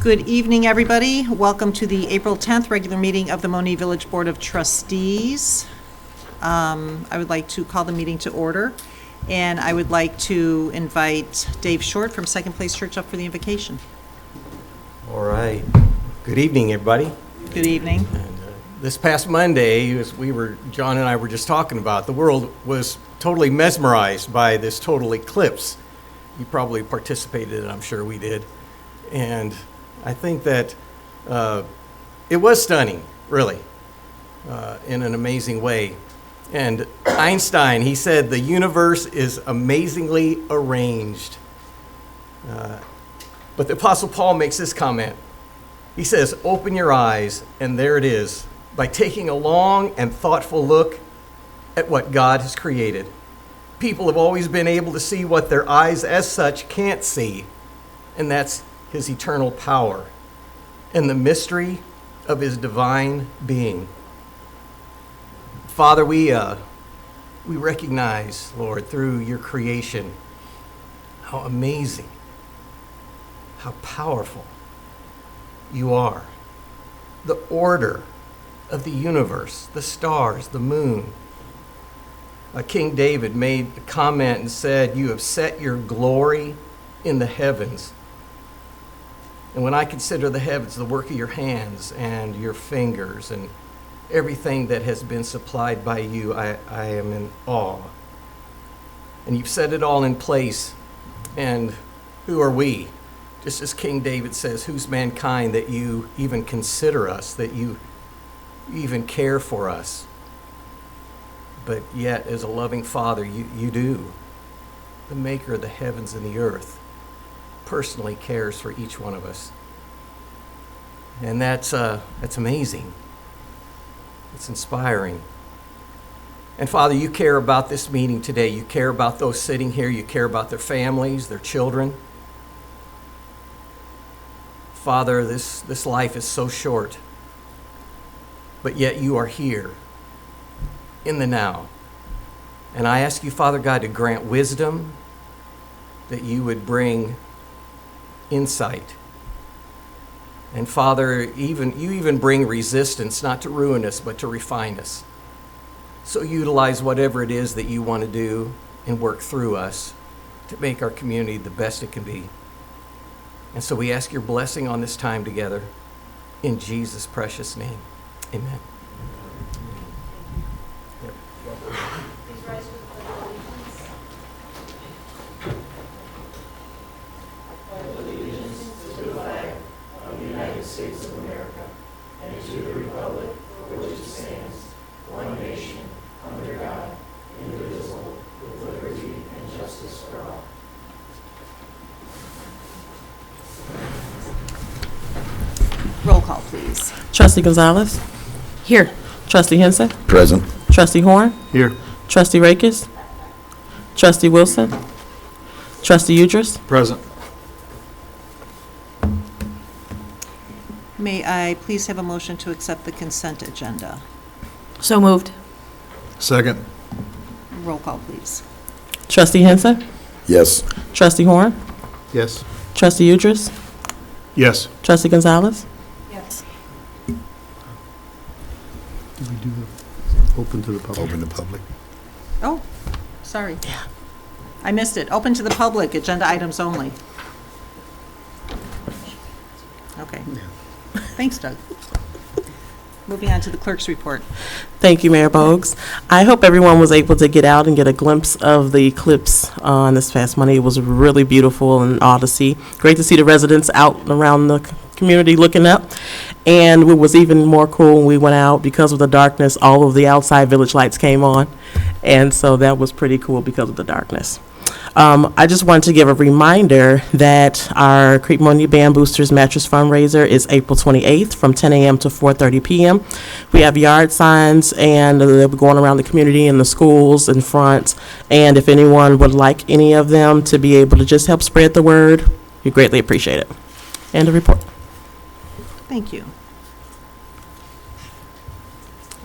Good evening, everybody. Welcome to the April 10th regular meeting of the Monee Village Board of Trustees. I would like to call the meeting to order, and I would like to invite Dave Short from Second Place Church up for the invocation. All right. Good evening, everybody. Good evening. And, this past Monday, as John and I were just talking about, the world was totally mesmerized by this total eclipse. You probably participated in it, I'm sure we did. And I think that it was stunning, really, in an amazing way. And Einstein, he said, the universe is amazingly arranged. But the Apostle Paul makes this comment. He says, open your eyes, and there it is, by taking a long and thoughtful look at what God has created. People have always been able to see what their eyes as such can't see, and that's his eternal power and the mystery of his divine being. Father, we recognize, Lord, through your creation, how amazing, how powerful you are. The order of the universe, the stars, the moon. King David made a comment and said, you have set your glory in the heavens. And when I consider the heavens, the work of your hands and your fingers and everything that has been supplied by you, I am in awe. And you've set it all in place. And who are we? Just as King David says, who's mankind that you even consider us, that you even care for us? But yet, as a loving Father, you do. The maker of the heavens and the earth personally cares for each one of us. And that's amazing. It's inspiring. And Father, you care about this meeting today. You care about those sitting here. You care about their families, their children. Father, this life is so short, but yet you are here in the now. And I ask you, Father God, to grant wisdom, that you would bring insight. And Father, you even bring resistance, not to ruin us, but to refine us. So utilize whatever it is that you want to do and work through us to make our community the best it can be. And so we ask your blessing on this time together. In Jesus' precious name, amen. Please rise for the Pledge of allegiance. To the flag of the United States of America and to the republic for which it stands, one nation, under God, indivisible, with liberty and justice for all. Roll call, please. Trustee Gonzalez? Here. Trustee Henson? Present. Trustee Horn? Here. Trustee Rakes? Trustee Wilson? Trustee Udress? Present. May I please have a motion to accept the consent agenda? So moved. Second. Roll call, please. Trustee Henson? Yes. Trustee Horn? Yes. Trustee Udress? Yes. Trustee Gonzalez? Yes. Did we do open to the public? Open to public. Oh, sorry. Yeah. I missed it. Open to the public, agenda items only. Okay. Thanks, Doug. Moving on to the clerk's report. Thank you, Mayor Bogues. I hope everyone was able to get out and get a glimpse of the eclipse on this past Monday. It was really beautiful and odd to see. Great to see the residents out around the community looking up. And what was even more cool when we went out, because of the darkness, all of the outside village lights came on. And so that was pretty cool because of the darkness. I just wanted to give a reminder that our Creek Monee Band Boosters Mattress Fundraiser is April 28th from 10 a.m. to 4:30 p.m. We have yard signs, and they'll be going around the community and the schools in front. And if anyone would like any of them to be able to just help spread the word, we greatly appreciate it. And a report. Thank you.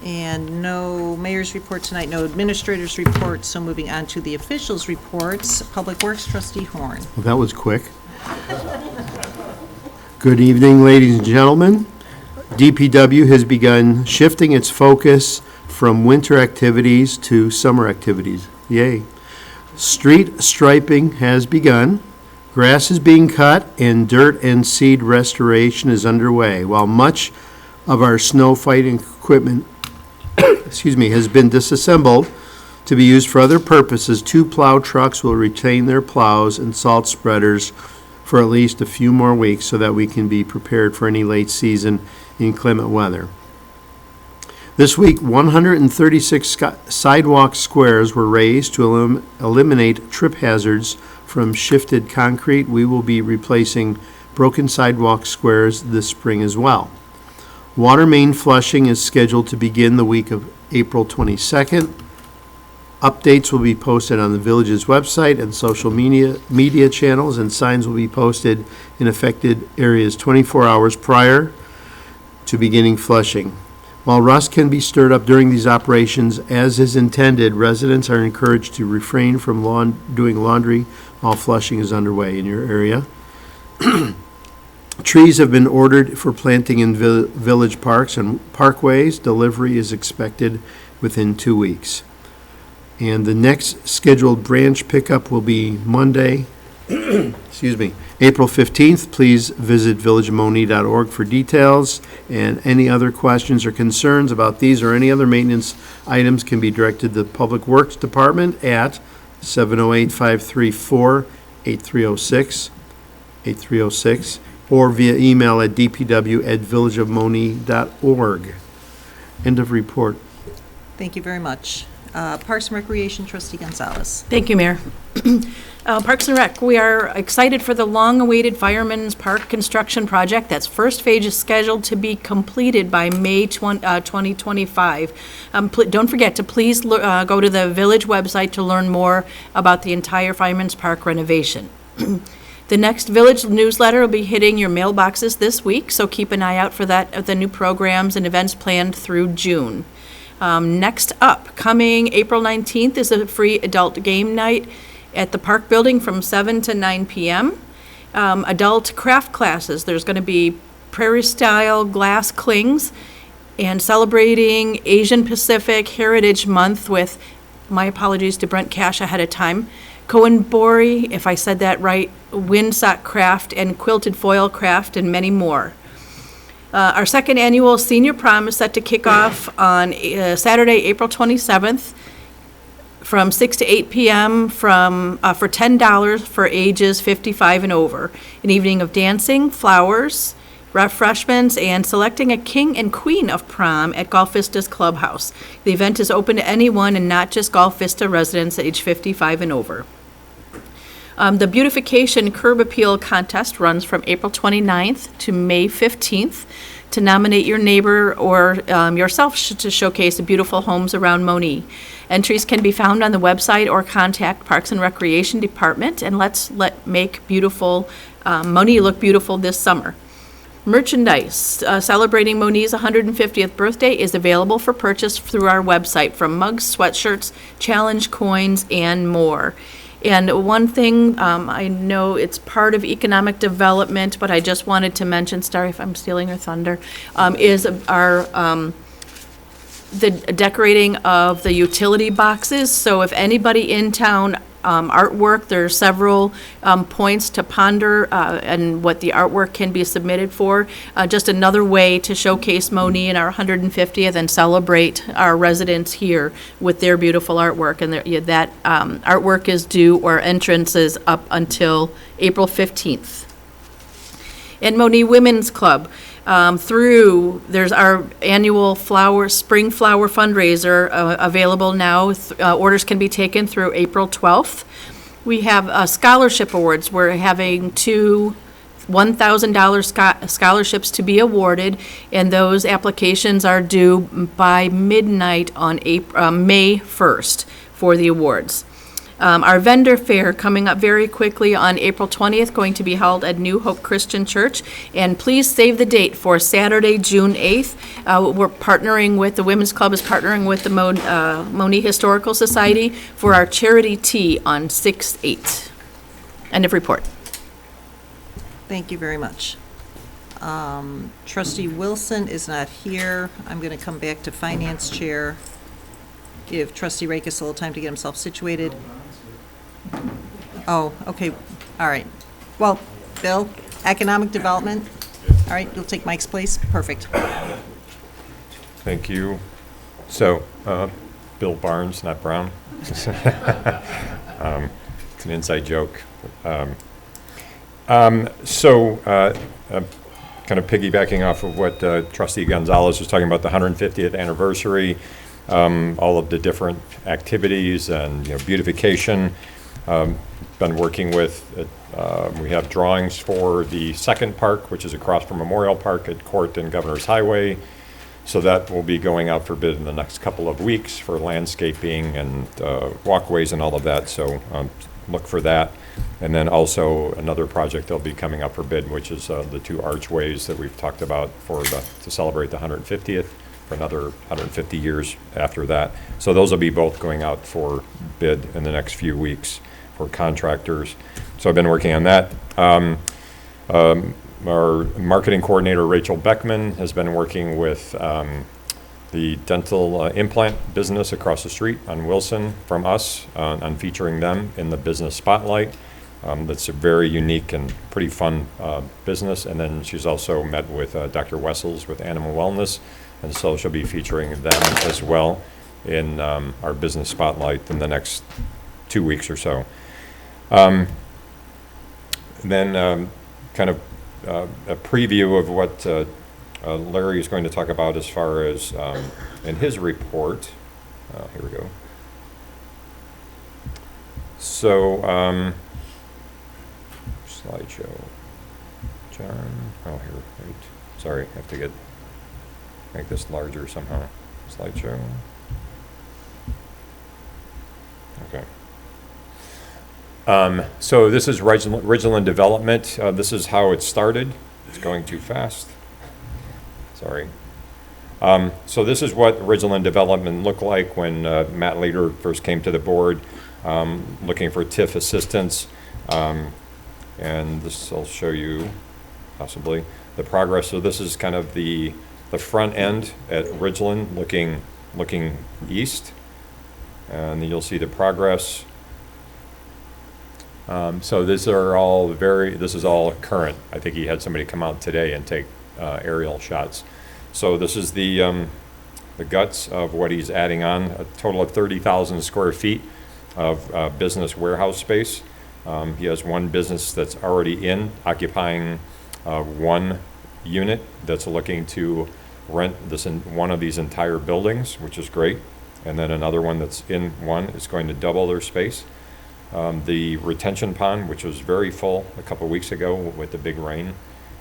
And no mayor's report tonight, no administrator's report, so moving on to the officials' reports. Public Works, Trustee Horn. Well, that was quick. Good evening, ladies and gentlemen. DPW has begun shifting its focus from winter activities to summer activities. Yay. Street striping has begun. Grass is being cut and dirt and seed restoration is underway. While much of our snow fighting equipment has been disassembled to be used for other purposes, 2 plow trucks will retain their plows and salt spreaders for at least a few more weeks so that we can be prepared for any late season inclement weather. This week, 136 sidewalk squares were raised to eliminate trip hazards from shifted concrete. We will be replacing broken sidewalk squares this spring as well. Water main flushing is scheduled to begin the week of April 22nd. Updates will be posted on the village's website and social media channels, and signs will be posted in affected areas 24 hours prior to beginning flushing. While rust can be stirred up during these operations, as is intended, residents are encouraged to refrain from doing laundry while flushing is underway in your area. Trees have been ordered for planting in village parks and parkways. Delivery is expected within 2 weeks. And the next scheduled branch pickup will be Monday, April 15th. Please visit villagemonee.org for details, and any other questions or concerns about these or any other maintenance items can be directed to the Public Works Department at 708-534-8306, or via email at dpw@villageofmonee.org. End of report. Thank you very much. Parks and Recreation, Trustee Gonzalez. Thank you, Mayor. Parks and Rec, we are excited for the long-awaited Fireman's Park construction project. That's first phase is scheduled to be completed by May 2025. Don't forget to please go to the village website to learn more about the entire Fireman's Park renovation. The next village newsletter will be hitting your mailboxes this week, so keep an eye out for that, the new programs and events planned through June. Next up, coming April 19th is a free adult game night at the Park Building from 7 to 9 p.m. Adult craft classes. There's going to be prairie-style glass clings and celebrating Asian Pacific Heritage Month with, my apologies to Brent Cash ahead of time, Koenbori, if I said that right, windsock craft and quilted foil craft, and many more. Our second annual senior prom is set to kick off on Saturday, April 27th from 6 to 8 p.m. for $10 for ages 55 and over. An evening of dancing, flowers, refreshments, and selecting a king and queen of prom at Golf Vista's Clubhouse. The event is open to anyone and not just Golf Vista residents age 55 and over. The beautification curb appeal contest runs from April 29th to May 15th to nominate your neighbor or yourself to showcase the beautiful homes around Monee. Entries can be found on the website or contact Parks and Recreation Department, and let's make beautiful Monee look beautiful this summer. Merchandise celebrating Monee's 150th birthday is available for purchase through our website, from mugs, sweatshirts, challenge coins, and more. And one thing, I know it's part of economic development, but I just wanted to mention, sorry if I'm stealing your thunder, is our the decorating of the utility boxes. So if anybody in town artwork, there are several points to ponder and what the artwork can be submitted for. Just another way to showcase Monee and our 150th and celebrate our residents here with their beautiful artwork. And that artwork is due, or entrance is up until April 15th. And Monee Women's Club. There's our annual spring flower fundraiser available now. Orders can be taken through April 12th. We have scholarship awards. We're having 2 $1,000 scholarships to be awarded, and those applications are due by midnight on May 1st for the awards. Our vendor fair coming up very quickly on April 20th, going to be held at New Hope Christian Church. And please save the date for Saturday, June 8th. We're partnering with, the Women's Club is partnering with the Monee Historical Society for our charity tea on 6/8. End of report. Thank you very much. Trustee Wilson is not here. I'm going to come back to Finance Chair. Give Trustee Rakes a little time to get himself situated. Oh, okay, all right. Well, Bill, Economic Development. All right, you'll take Mike's place. Perfect. Thank you. So, Bill Barnes, not Brown. It's an inside joke. Kind of piggybacking off of what Trustee Gonzalez was talking about, the 150th anniversary, all of the different activities and beautification. Been working with, we have drawings for the second park, which is across from Memorial Park at Court and Governor's Highway. So that will be going out for bid in the next couple of weeks for landscaping and walkways and all of that. So look for that. And then also another project that'll be coming up for bid, which is the 2 archways that we've talked about to celebrate the 150th for another 150 years after that. So those will be both going out for bid in the next few weeks for contractors. So I've been working on that. Our marketing coordinator, Rachel Beckman, has been working with the dental implant business across the street on Wilson from us on featuring them in the business spotlight. That's a very unique and pretty fun business. And then she's also met with Dr. Wessels with Animal Wellness, and so she'll be featuring them as well in our business spotlight in the next 2 weeks or so. Then kind of a preview of what Larry is going to talk about as far as in his report. Here we go. So, slideshow. John, oh, here, wait. Sorry, I have to make this larger somehow. Slideshow. Okay. So this is Ridgeland Development. This is how it started. It's going too fast. Sorry. So this is what Ridgeland Development looked like when Matt Leader first came to the board, looking for TIF assistance. And this will show you possibly the progress. So this is kind of the front end at Ridgeland looking east. And you'll see the progress. So this is all current. I think he had somebody come out today and take aerial shots. So this is the guts of what he's adding on, a total of 30,000 square feet of business warehouse space. He has one business that's already occupying one unit that's looking to rent this in one of these entire buildings, which is great. And then another one that's in one is going to double their space. The retention pond, which was very full a couple of weeks ago with the big rain.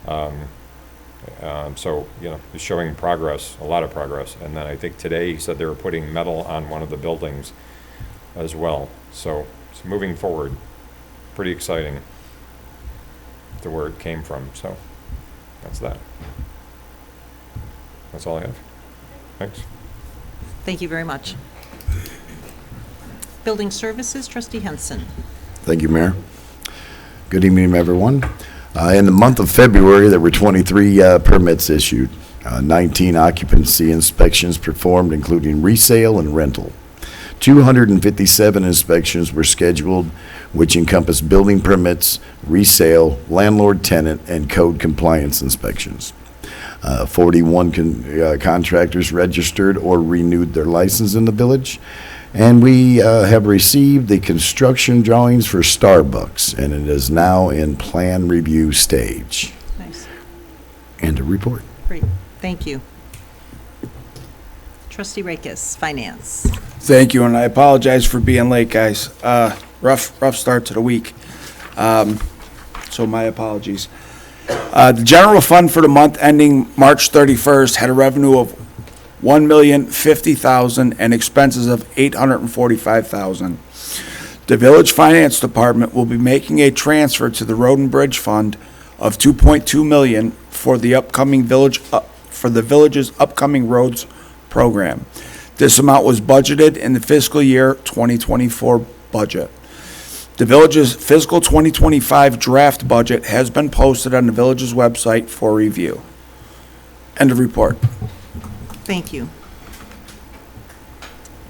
So, it's showing progress, a lot of progress. And then I think today he said they were putting metal on one of the buildings as well. So it's moving forward. Pretty exciting to where it came from. So that's that. That's all I have. Thanks. Thank you very much. Building Services, Trustee Henson. Thank you, Mayor. Good evening, everyone. In the month of February, there were 23 permits issued, 19 occupancy inspections performed, including resale and rental. 257 inspections were scheduled, which encompass building permits, resale, landlord-tenant, and code compliance inspections. 41 contractors registered or renewed their license in the village. And we have received the construction drawings for Starbucks, and it is now in plan review stage. Nice. And a report. Great. Thank you. Trustee Rakes, Finance. Thank you, and I apologize for being late, guys. Rough start to the week, so my apologies. The general fund for the month ending March 31st had a revenue of $1,050,000 and expenses of $845,000. The Village Finance Department will be making a transfer to the Road and Bridge Fund of $2.2 million for the village's upcoming roads program. This amount was budgeted in the fiscal year 2024 budget. The village's fiscal 2025 draft budget has been posted on the village's website for review. End of report. Thank you.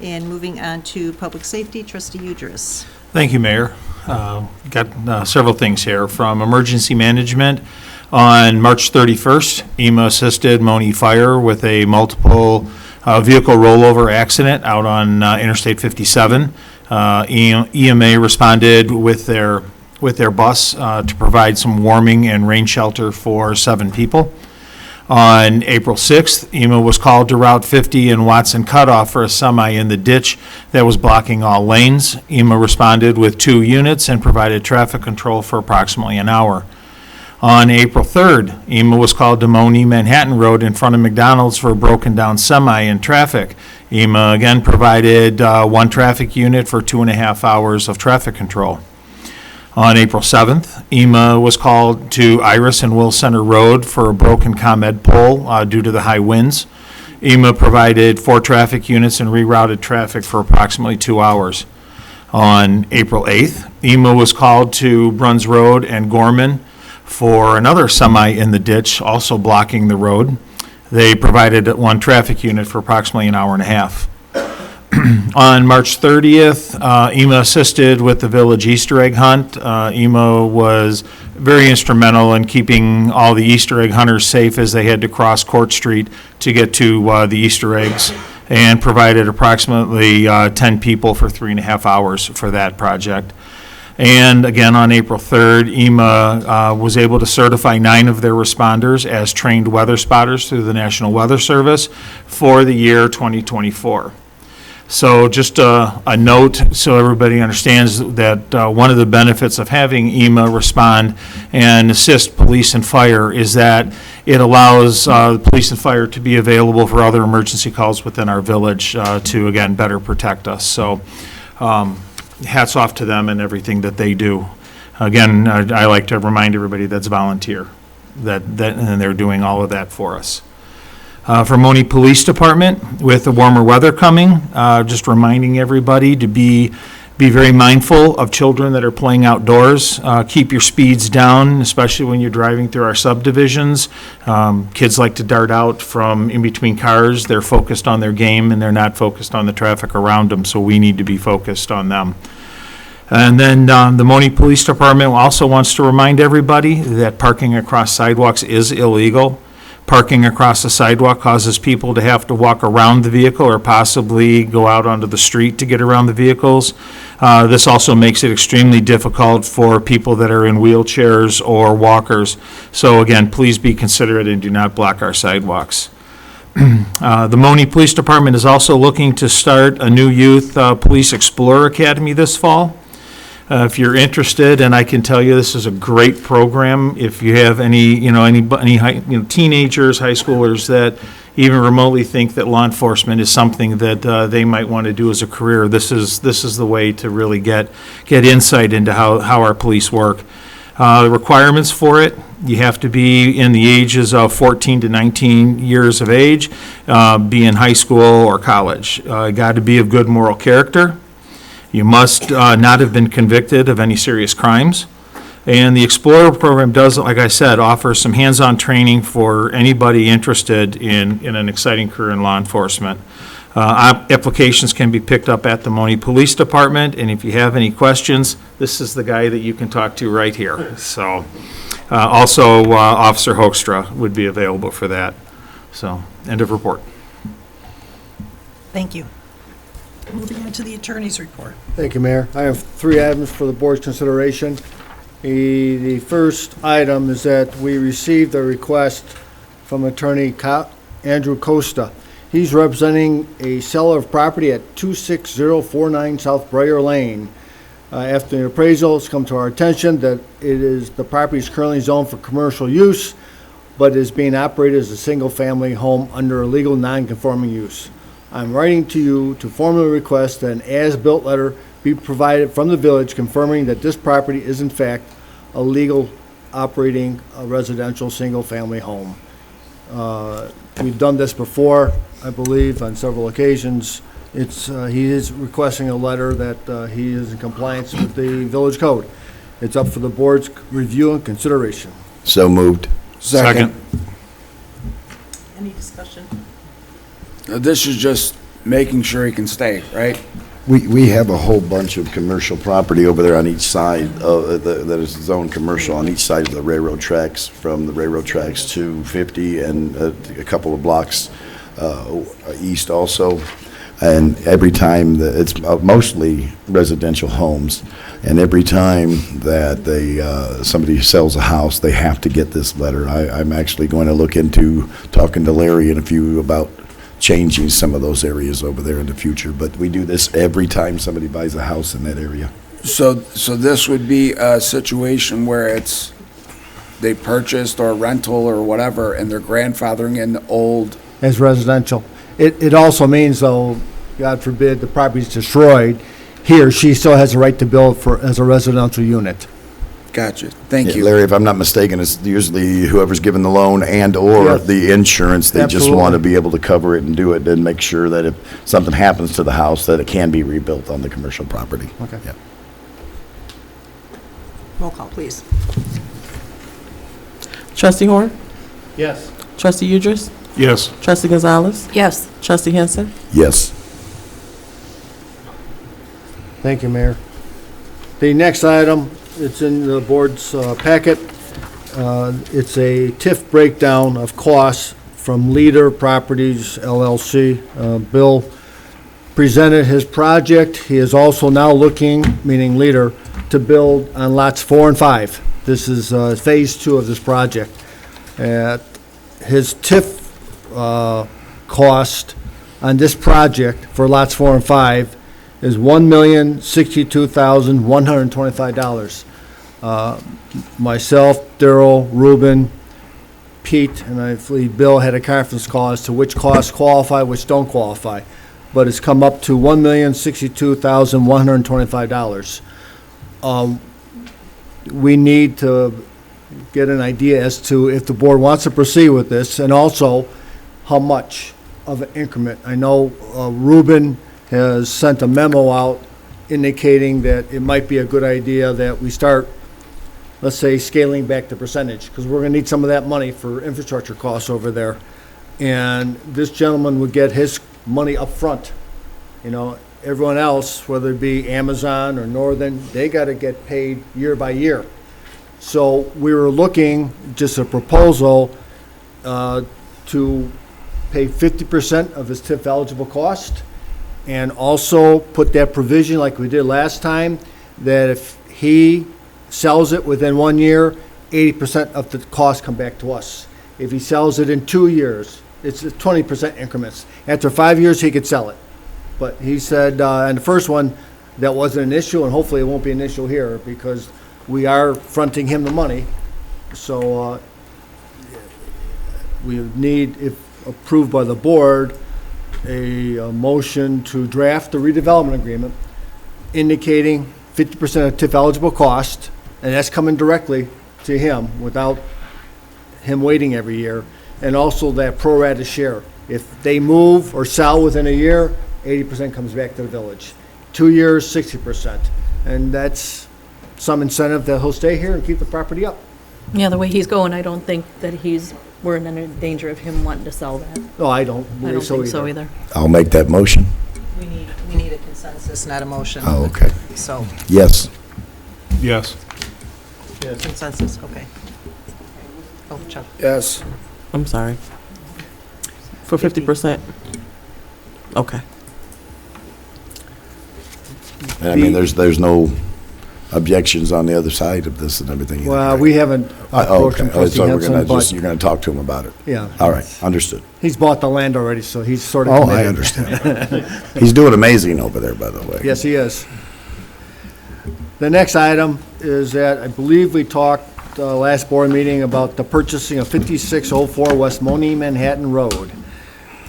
And moving on to public safety, trustee Udris. Thank you, Mayor. Got several things here. From emergency management, on March 31st, EMA assisted Monee Fire with a multiple vehicle rollover accident out on Interstate 57. EMA responded with their bus to provide some warming and rain shelter for 7 people. On April 6th, EMA was called to Route 50 and Watson Cutoff for a semi in the ditch that was blocking all lanes. EMA responded with 2 units and provided traffic control for approximately an hour. On April 3rd, EMA was called to Monee Manhattan Road in front of McDonald's for a broken down semi in traffic. EMA again provided 1 traffic unit for 2.5 hours of traffic control. On April 7th, EMA was called to Iris and Will Center Road for a broken ComEd pole due to the high winds. EMA provided 4 traffic units and rerouted traffic for approximately 2 hours. On April 8th, EMA was called to Bruns Road and Gorman for another semi in the ditch, also blocking the road. They provided 1 traffic unit for approximately an hour and a half. On March 30th, EMA assisted with the village Easter egg hunt. EMA was very instrumental in keeping all the Easter egg hunters safe as they had to cross Court Street to get to the Easter eggs, and provided approximately 10 people for 3.5 hours for that project. And again, on April 3rd, EMA was able to certify 9 of their responders as trained weather spotters through the National Weather Service for the year 2024. So just a note so everybody understands that one of the benefits of having EMA respond and assist police and fire is that it allows the police and fire to be available for other emergency calls within our village to, again, better protect us. So hats off to them and everything that they do. Again, I like to remind everybody that's volunteer, and they're doing all of that for us. For Monee Police Department, with the warmer weather coming, just reminding everybody to be very mindful of children that are playing outdoors. Keep your speeds down, especially when you're driving through our subdivisions. Kids like to dart out from in between cars. They're focused on their game and they're not focused on the traffic around them, so we need to be focused on them. And then the Monee Police Department also wants to remind everybody that parking across sidewalks is illegal. Parking across the sidewalk causes people to have to walk around the vehicle or possibly go out onto the street to get around the vehicles. This also makes it extremely difficult for people that are in wheelchairs or walkers. So again, please be considerate and do not block our sidewalks. The Monee Police Department is also looking to start a new youth police Explorer Academy this fall. If you're interested, and I can tell you this is a great program, if you have any teenagers, high schoolers that even remotely think that law enforcement is something that they might want to do as a career, this is the way to really get insight into how our police work. The requirements for it: you have to be in the ages of 14 to 19 years of age, be in high school or college. Got to be of good moral character. You must not have been convicted of any serious crimes. And the Explorer program does, like I said, offer some hands-on training for anybody interested in an exciting career in law enforcement. Applications can be picked up at the Monee Police Department, and if you have any questions, this is the guy that you can talk to right here. So, also, Officer Hoekstra would be available for that. So, end of report. Thank you. Moving on to the attorney's report. Thank you, Mayor. I have 3 items for the board's consideration. The first item is that we received a request from attorney Andrew Costa. He's representing a seller of property at 26049 South Briar Lane. After the appraisal, it's come to our attention that the property is currently zoned for commercial use, but is being operated as a single-family home under a legal non-conforming use. I'm writing to you to formally request that an as-built letter be provided from the village confirming that this property is in fact a legal operating residential single-family home. We've done this before, I believe, on several occasions, He is requesting a letter that he is in compliance with the village code. It's up for the board's review and consideration. So moved. Second. Any discussion? This is just making sure he can stay, right? We have a whole bunch of commercial property over there on each side of, that is zoned commercial on each side of the railroad tracks, from the railroad tracks to 50 and a couple of blocks east also. And every time, it's mostly residential homes, and every time that somebody sells a house, they have to get this letter. I'm actually going to look into talking to Larry and a few about changing some of those areas over there in the future, but we do this every time somebody buys a house in that area. So this would be a situation where they purchased or rental or whatever, and they're grandfathering in the old. As residential. It also means, though, God forbid, the property's destroyed, he or she still has a right to build as a residential unit. Gotcha. Thank Yeah, you. Larry, if I'm not mistaken, it's usually whoever's given the loan and/or Yes. the insurance. They just Absolutely. want to be able to cover it and do it and make sure that if something happens to the house, that it can be rebuilt on the commercial property. Okay. Yeah. Roll call, please. Trustee Horn? Yes. Trustee Udris? Yes. Trustee Gonzalez? Yes. Trustee Henson? Yes. Thank you, Mayor. The next item, it's in the board's packet. It's a TIF breakdown of costs from Leader Properties LLC. Bill presented his project. He is also now looking, meaning Leader, to build on lots 4 and 5. This is phase 2 of this project. His TIF cost on this project for lots 4 and 5 is $1,062,125. Myself, Daryl, Ruben, Pete, and I believe Bill had a conference call as to which costs qualify, which don't qualify. But it's come up to $1,062,125. We need to get an idea as to if the board wants to proceed with this, and also how much of an increment. I know Ruben has sent a memo out indicating that it might be a good idea that we start, let's say, scaling back the percentage, because we're going to need some of that money for infrastructure costs over there. And this gentleman would get his money up front. You know, everyone else, whether it be Amazon or Northern, they got to get paid year by year. So we were looking, just a proposal, to pay 50% of his TIF eligible cost, and also put that provision like we did last time, that if he sells it within 1 year, 80% of the cost come back to us. If he sells it in 2 years, it's 20% increments. After 5 years, he could sell it. But he said, on the first one, that wasn't an issue, and hopefully it won't be an issue here, because we are fronting him the money. So we need, if approved by the board, a motion to draft a redevelopment agreement indicating 50% of TIF eligible cost, and that's coming directly to him without him waiting every year, and also that pro rata share. If they move or sell within a year, 80% comes back to the village. 2 years, 60%. And that's some incentive that he'll stay here and keep the property up. Yeah, the way he's going, I don't think that we're in any danger of him wanting to sell that. No, I don't I believe don't so think so either. either. I'll make that motion. We need a consensus, not a motion. Oh, okay. So, Yes. Yes. consensus, okay. Oh, Chuck. Yes. I'm sorry. For 50%? Okay. And I mean, there's no objections on the other side of this and everything. either, Well, right? we haven't Oh, approached okay. him, Oh, trustee so we're Henson, gonna but, you're gonna talk to him about it. yeah. All right, understood. He's bought the land already, so he's sort of Oh, committed. I understand. He's doing amazing over there, by the way. Yes, he is. The next item is that I believe we talked last board meeting about the purchasing of 5604 West Monee Manhattan Road.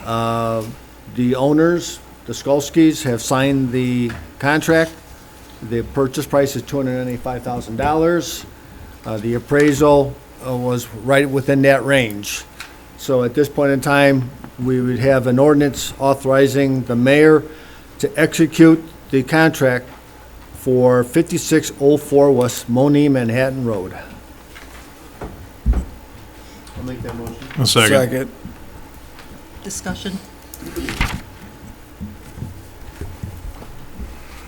The owners, the Skolskys, have signed the contract. The purchase price is $295,000. The appraisal was right within that range. So at this point in time, we would have an ordinance authorizing the mayor to execute the contract for 5604 West Monee, Manhattan Road. I'll make that motion. A second. Discussion?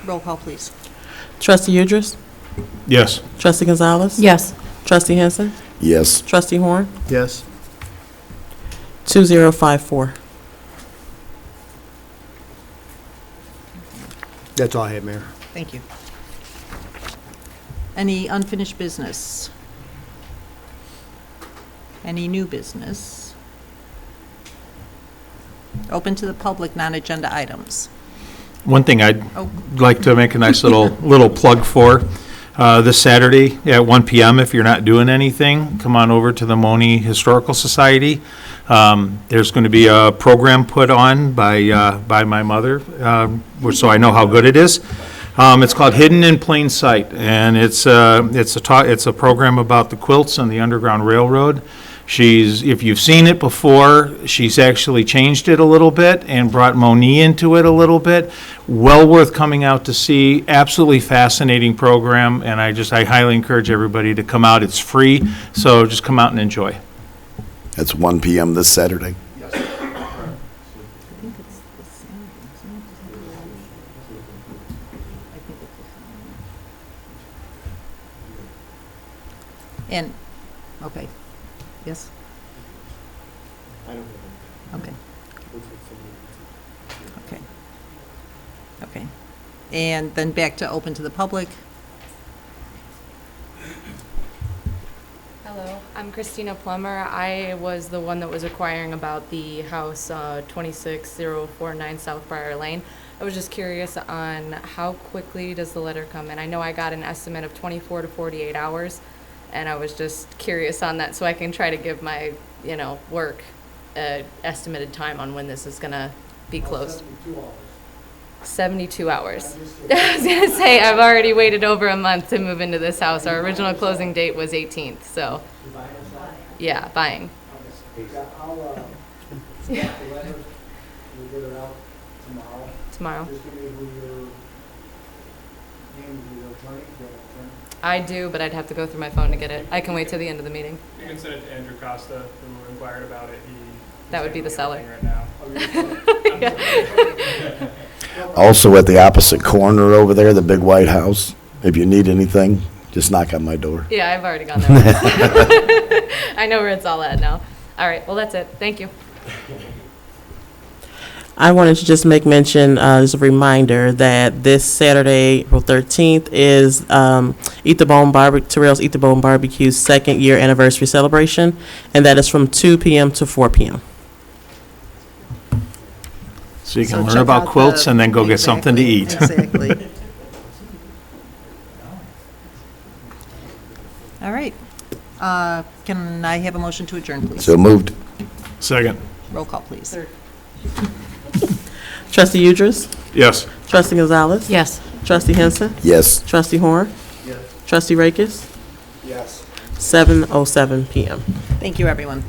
Roll call, please. Trustee Udris? Yes. Trustee Gonzalez? Yes. Trustee Henson? Yes. Trustee Horn? Yes. 2054. That's all I have, Mayor. Thank you. Any unfinished business? Any new business? Open to the public, non-agenda items. One thing I'd Oh, like to make a nice little plug for, this Saturday at 1 PM, if you're not doing anything, come on over to the Monee Historical Society. There's going to be a program put on by my mother, so I know how good it is. It's called Hidden in Plain Sight, and it's a program about the quilts on the Underground Railroad. If you've seen it before, she's actually changed it a little bit and brought Monee into it a little bit. Well worth coming out to see. Absolutely fascinating program, and I highly encourage everybody to come out. It's free, so just come out and enjoy. That's 1 PM this Saturday. and, okay. Yes? Okay. Okay. Okay. And then back to open to the public. Hello, I'm Christina Plummer. I was the one that was inquiring about the house 26049 South Briar Lane. I was just curious on how quickly does the letter come in? I know I got an estimate of 24 to 48 hours, and I was just curious on that so I can try to give my, work estimated time on when this is going to be closed. 72 hours. I was going to say, I've already waited over a month to move into this house. Our original closing date was 18th, so. Yeah, buying. Tomorrow. I do, but I'd have to go through my phone to get it. I can wait till the end of the meeting. You can send it to Andrew Costa, who inquired about it. That would be the seller. Right now. Also at the opposite corner over there, the big white house. If you need anything, just knock on my door. Yeah, I've already gone there. I know where it's all at now. All right, well, that's it. Thank you. I wanted to just make mention, as a reminder, that this Saturday, April 13th, is Terrell's Eat the Bone Barbecue's second year anniversary celebration, and that is from 2 p.m. to 4 p.m. So you So can learn check about out quilts the- and then go get something to eat. Exactly. All right. Can I have a motion to adjourn, please? So moved. Second. Roll call, please. Trustee Udris? Yes. Trustee Gonzalez? Yes. Trustee Henson? Yes. Trustee Horn? Yes. Trustee Rakis? Yes. 7:07 p.m. Thank you, everyone.